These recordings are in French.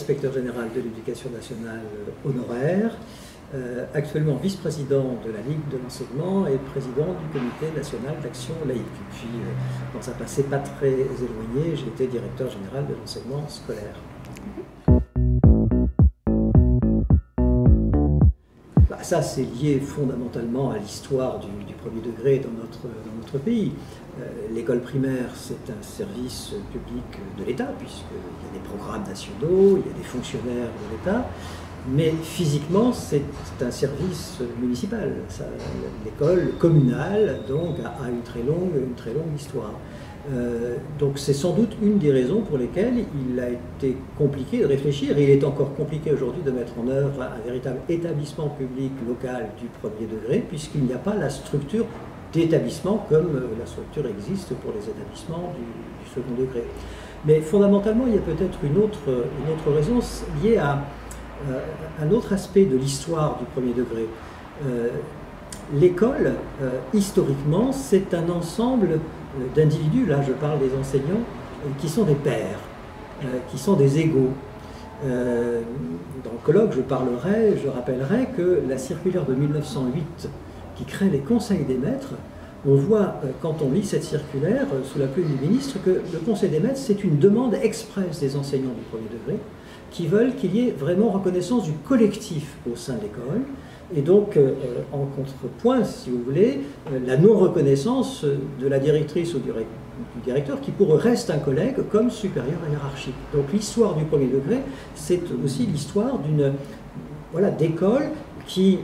inspecteur général de l'éducation nationale honoraire, actuellement vice-président de la Ligue de l'enseignement et président du Comité national d'action laïque. Et puis, dans un passé pas très éloigné, j'ai été directeur général de l'enseignement scolaire. Ça, c'est lié fondamentalement à l'histoire du premier degré dans notre pays. L'école primaire, c'est un service public de l'État, puisqu'il y a des programmes nationaux, il y a des fonctionnaires de l'État, mais physiquement, c'est un service municipal. L'école communale, donc, a une très longue histoire. Donc c'est sans doute une des raisons pour lesquelles il a été compliqué de réfléchir, et il est encore compliqué aujourd'hui de mettre en œuvre un véritable établissement public local du premier degré, puisqu'il n'y a pas la structure d'établissement comme la structure existe pour les établissements du second degré. Mais fondamentalement, il y a peut-être une autre raison liée à un autre aspect de l'histoire du premier degré. L'école, historiquement, c'est un ensemble d'individus, là je parle des enseignants, qui sont des pairs, qui sont des égaux. Dans le colloque, je rappellerai que la circulaire de 1908 qui crée les conseils des maîtres, on voit quand on lit cette circulaire sous la plume du ministre que le conseil des maîtres, c'est une demande expresse des enseignants du premier degré qui veulent qu'il y ait vraiment reconnaissance du collectif au sein de l'école. Et donc, en contrepoint, si vous voulez, la non-reconnaissance de la directrice ou du directeur, qui pour eux reste un collègue comme supérieur hiérarchique. Donc l'histoire du premier degré, c'est aussi l'histoire d'écoles qui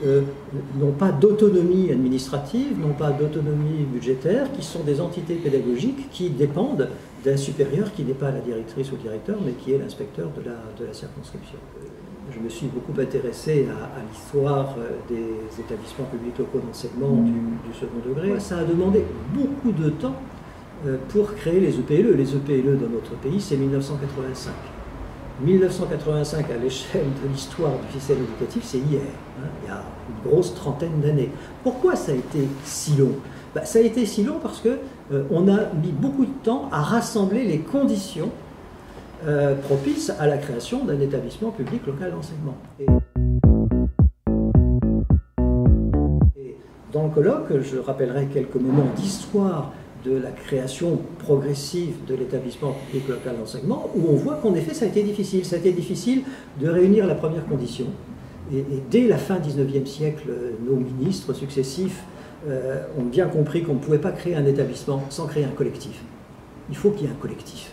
n'ont pas d'autonomie administrative, n'ont pas d'autonomie budgétaire, qui sont des entités pédagogiques qui dépendent d'un supérieur qui n'est pas la directrice ou le directeur, mais qui est l'inspecteur de la circonscription. Je me suis beaucoup intéressé à l'histoire des établissements publics locaux d'enseignement du second degré. Ça a demandé beaucoup de temps pour créer les EPLE. Les EPLE dans notre pays, c'est 1985. 1985, à l'échelle de l'histoire du système éducatif, c'est hier, hein, il y a une grosse trentaine d'années. Pourquoi ça a été si long? Ça a été si long parce qu'on a mis beaucoup de temps à rassembler les conditions propices à la création d'un établissement public local d'enseignement. Et dans le colloque, je rappellerai quelques moments d'histoire de la création progressive de l'établissement public local d'enseignement, où on voit qu'en effet ça a été difficile. Ça a été difficile de réunir la première condition. Et dès la fin 19e siècle, nos ministres successifs ont bien compris qu'on ne pouvait pas créer un établissement sans créer un collectif. Il faut qu'il y ait un collectif.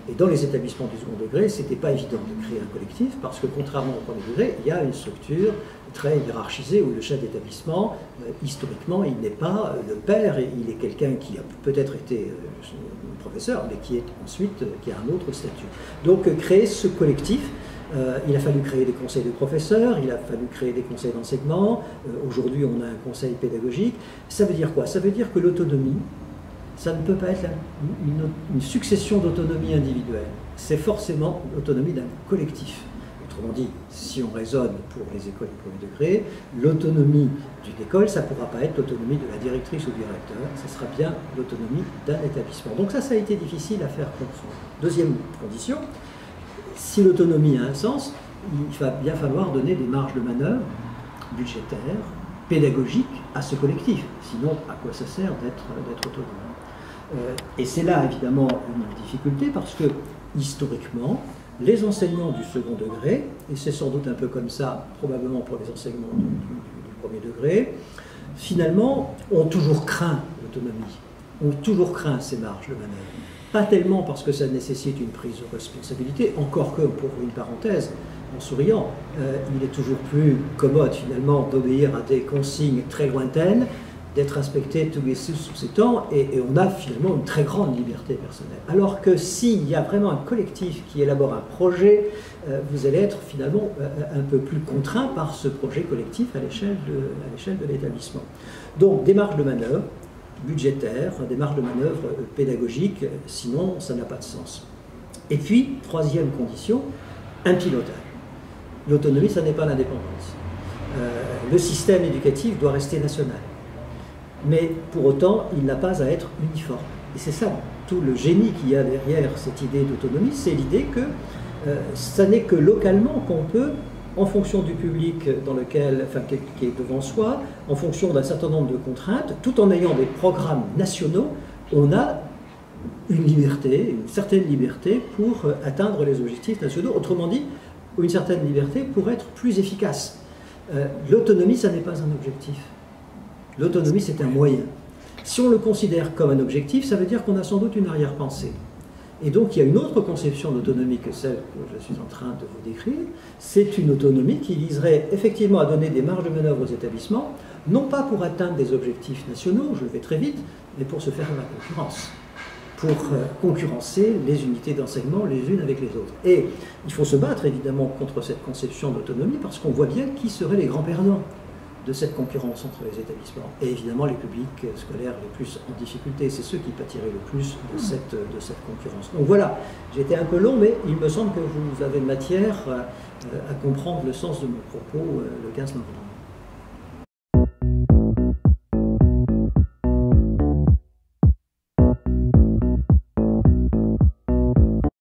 Et dans les établissements du second degré, ce n'était pas évident de créer un collectif, parce que contrairement au premier degré, il y a une structure très hiérarchisée où le chef d'établissement, historiquement, il n'est pas le père, il est quelqu'un qui a peut-être été professeur, mais qui a un autre statut. Donc créer ce collectif, il a fallu créer des conseils de professeurs, il a fallu créer des conseils d'enseignement, aujourd'hui on a un conseil pédagogique. Ça veut dire quoi? Ça veut dire que l'autonomie, ça ne peut pas être une succession d'autonomie individuelle. C'est forcément l'autonomie d'un collectif. Autrement dit, si on raisonne pour les écoles du premier degré, l'autonomie d'une école, ça ne pourra pas être l'autonomie de la directrice ou du directeur, ça sera bien l'autonomie d'un établissement. Donc ça a été difficile à faire comprendre. Deuxième condition, si l'autonomie a un sens, il va bien falloir donner des marges de manœuvre budgétaires, pédagogiques à ce collectif. Sinon, à quoi ça sert d'être autonome? Et c'est là évidemment une difficulté parce que historiquement, les enseignants du second degré, et c'est sans doute un peu comme ça probablement pour les enseignements du premier degré, finalement ont toujours craint l'autonomie, ont toujours craint ces marges de manœuvre. Pas tellement parce que ça nécessite une prise de responsabilité, encore que, pour une parenthèse, en souriant, il est toujours plus commode finalement d'obéir à des consignes très lointaines, d'être inspecté tous les 6 ou 7 ans, et on a finalement une très grande liberté personnelle. Alors que s'il y a vraiment un collectif qui élabore un projet, vous allez être finalement un peu plus contraint par ce projet collectif à l'échelle de l'établissement. Donc des marges de manœuvre budgétaires, des marges de manœuvre pédagogiques, sinon ça n'a pas de sens. Et puis, troisième condition, un pilotage. L'autonomie, ça n'est pas l'indépendance. Le système éducatif doit rester national. Mais pour autant, il n'a pas à être uniforme. Et c'est ça tout le génie qu'il y a derrière cette idée d'autonomie, c'est l'idée que Ça n'est que localement qu'on peut, en fonction du public dans lequel, enfin, qui est devant soi, en fonction d'un certain nombre de contraintes, tout en ayant des programmes nationaux, on a une liberté, une certaine liberté pour atteindre les objectifs nationaux. Autrement dit, une certaine liberté pour être plus efficace. L'autonomie, ça n'est pas un objectif. L'autonomie, c'est un moyen. Si on le considère comme un objectif, ça veut dire qu'on a sans doute une arrière-pensée. Et donc, il y a une autre conception d'autonomie que celle que je suis en train de vous décrire. C'est une autonomie qui viserait effectivement à donner des marges de manœuvre aux établissements, non pas pour atteindre des objectifs nationaux, je le vais très vite, mais pour se faire la concurrence, pour concurrencer les unités d'enseignement les unes avec les autres. Et il faut se battre évidemment contre cette conception d'autonomie parce qu'on voit bien qui seraient les grands perdants de cette concurrence entre les établissements. Et évidemment, les publics scolaires les plus en difficulté, c'est ceux qui pâtiraient le plus de cette concurrence. Donc voilà, j'ai été un peu long, mais il me semble que vous avez matière à comprendre le sens de mon propos le 15 novembre.